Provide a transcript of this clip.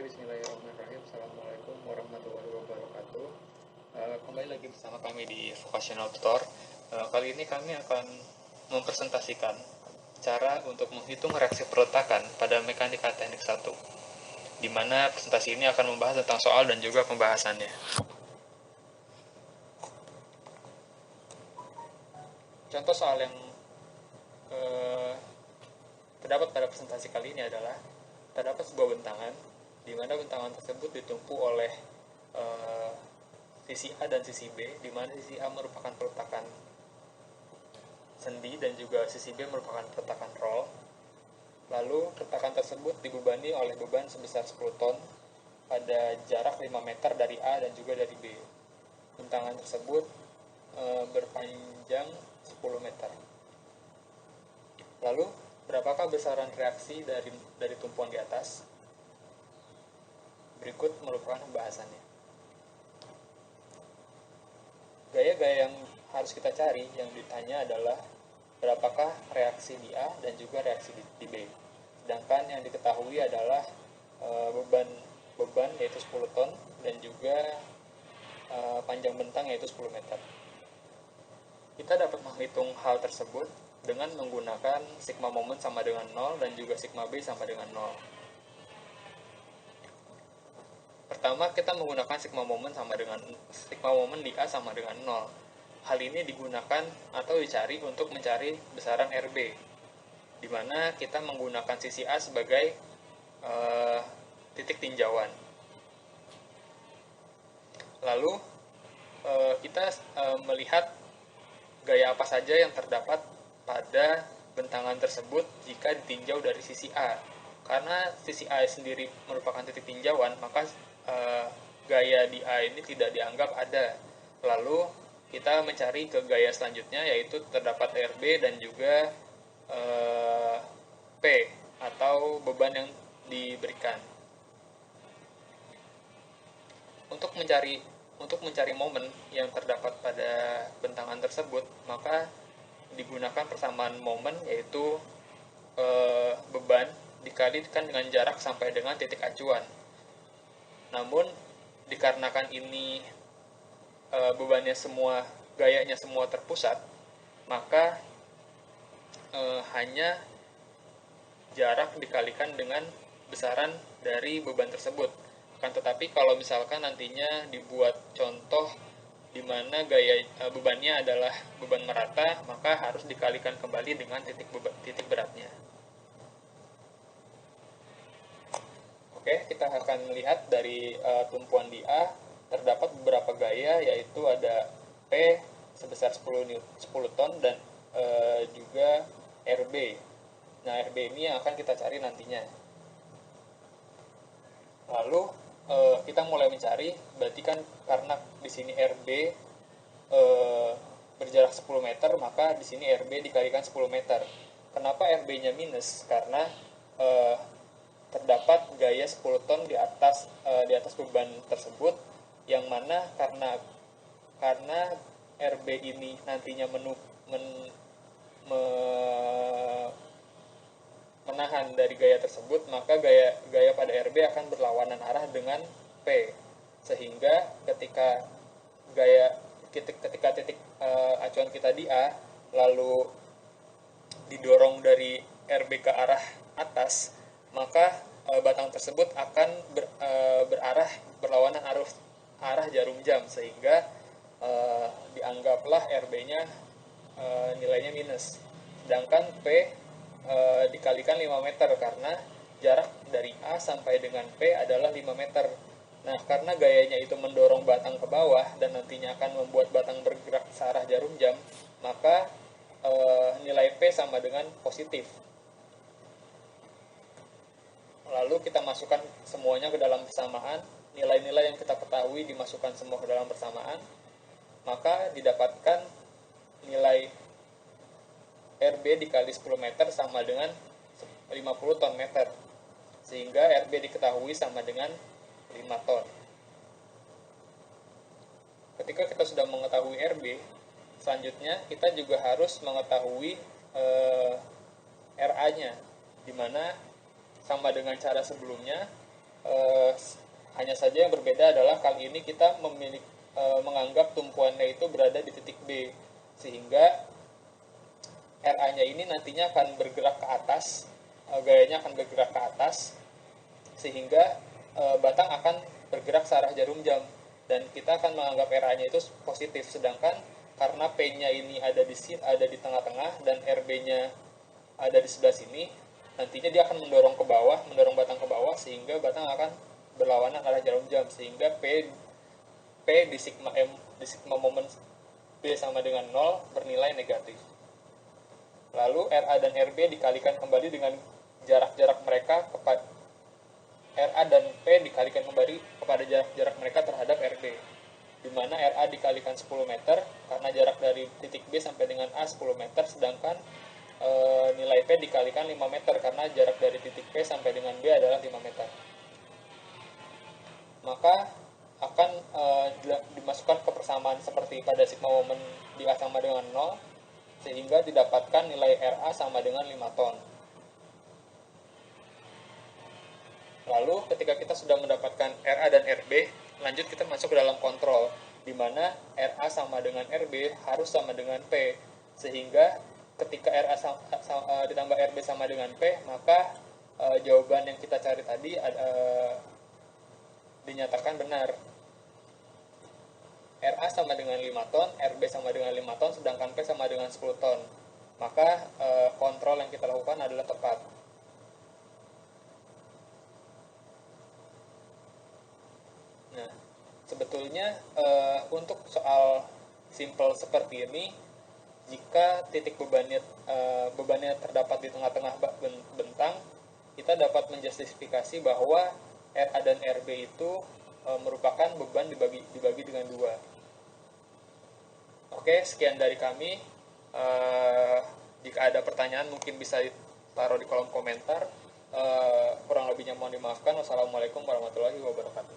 Bismillahirrahmanirrahim. Assalamualaikum warahmatullahi wabarakatuh. Kembali lagi bersama kami di Vocational Tutor. Kali ini kami akan mempresentasikan cara untuk menghitung reaksi perletakan pada mekanika teknik 1, di mana presentasi ini akan membahas tentang soal dan juga pembahasannya. Contoh soal yang terdapat pada presentasi kali ini adalah terdapat sebuah bentangan di mana bentangan tersebut ditumpu oleh sisi A dan sisi B, di mana sisi A merupakan peletakan sendi dan juga sisi B merupakan peletakan roll. Lalu peletakan tersebut dibebani oleh beban sebesar 10 ton pada jarak 5 meter dari A dan juga dari B. Bentangan tersebut berpanjang 10 meter. Lalu, berapakah besaran reaksi dari tumpuan di atas? Berikut merupakan pembahasannya. Gaya-gaya yang harus kita cari yang ditanya adalah berapakah reaksi di A dan juga reaksi di B. Sedangkan yang diketahui adalah beban yaitu 10 ton dan juga panjang bentang yaitu 10 meter. Kita dapat menghitung hal tersebut dengan menggunakan sigma moment sama dengan 0 dan juga sigma B sama dengan 0. Pertama, kita menggunakan sigma moment di A sama dengan 0. Hal ini digunakan atau dicari untuk mencari besaran RB, di mana kita menggunakan sisi A sebagai titik tinjauan. Lalu kita melihat gaya apa saja yang terdapat pada bentangan tersebut jika ditinjau dari sisi A. Karena sisi A sendiri merupakan titik tinjauan, maka gaya di A ini tidak dianggap ada. Lalu kita mencari ke gaya selanjutnya, yaitu terdapat RB dan juga P atau beban yang diberikan. Untuk mencari momen yang terdapat pada bentangan tersebut, maka digunakan persamaan momen, yaitu beban dikalikan dengan jarak sampai dengan titik acuan. Namun dikarenakan ini gayanya semua terpusat, maka hanya jarak dikalikan dengan besaran dari beban tersebut. Akan tetapi kalau misalkan nantinya dibuat contoh di mana bebannya adalah beban merata, maka harus dikalikan kembali dengan titik beratnya. Oke, kita akan melihat dari tumpuan di A terdapat beberapa gaya, yaitu ada P sebesar 10 ton dan juga RB. Nah, RB ini yang akan kita cari nantinya. Lalu kita mulai mencari, berarti kan karena di sini RB berjarak 10 meter, maka di sini RB dikalikan 10 meter. Kenapa RB-nya minus? Karena terdapat gaya 10 ton di atas beban tersebut, yang mana karena RB ini nantinya menahan dari gaya tersebut, maka gaya pada RB akan berlawanan arah dengan P, sehingga ketika titik acuan kita di A lalu didorong dari RB ke arah atas, maka batang tersebut akan berlawanan arah jarum jam, sehingga dianggaplah RB-nya nilainya minus. Sedangkan P dikalikan 5 meter karena jarak dari A sampai dengan P adalah 5 meter. Nah, karena gayanya itu mendorong batang ke bawah dan nantinya akan membuat batang bergerak searah jarum jam, maka nilai P sama dengan positif. Lalu kita masukkan semuanya ke dalam persamaan, nilai-nilai yang kita ketahui dimasukkan semua ke dalam persamaan, maka didapatkan nilai RB dikali 10 meter sama dengan 50 ton meter, sehingga RB diketahui sama dengan 5 ton. Ketika kita sudah mengetahui RB, selanjutnya kita juga harus mengetahui RA-nya, di mana sama dengan cara sebelumnya, Eh, hanya saja yang berbeda adalah kali ini kita menganggap tumpuannya itu berada di titik B, sehingga RA-nya ini nantinya akan bergerak ke atas, gayanya akan bergerak ke atas, sehingga batang akan bergerak searah jarum jam, dan kita akan menganggap RA-nya itu positif. Sedangkan karena P-nya ini ada di tengah-tengah dan RB-nya ada di sebelah sini, nantinya dia akan mendorong ke bawah, mendorong batang ke bawah, sehingga batang akan berlawanan arah jarum jam, sehingga P di sigma momen B sama dengan 0 bernilai negatif. Lalu RA dan RB dikalikan kembali dengan jarak-jarak mereka kepada RA dan P dikalikan kembali kepada jarak-jarak mereka terhadap RB, di mana RA dikalikan 10 meter karena jarak dari titik B sampai dengan A 10 meter, sedangkan nilai P dikalikan 5 meter karena jarak dari titik P sampai dengan B adalah 5 meter. Maka akan dimasukkan ke persamaan seperti pada sigma momen di A sama dengan 0, sehingga didapatkan nilai RA sama dengan 5 ton. Lalu ketika kita sudah mendapatkan RA dan RB, lanjut kita masuk ke dalam kontrol, di mana RA sama dengan RB harus sama dengan P, sehingga ketika RA ditambah RB sama dengan P, maka jawaban yang kita cari tadi dinyatakan benar. RA sama dengan 5 ton, RB sama dengan 5 ton, sedangkan P sama dengan 10 ton. Maka kontrol yang kita lakukan adalah tepat. Nah, sebetulnya untuk soal simple seperti ini, jika titik bebannya terdapat di tengah-tengah bentang, kita dapat menjustifikasi bahwa RA dan RB itu merupakan beban dibagi dengan 2. Oke, sekian dari kami. Jika ada pertanyaan mungkin bisa taruh di kolom komentar. Kurang lebihnya mohon dimaafkan. Wassalamualaikum warahmatullahi wabarakatuh.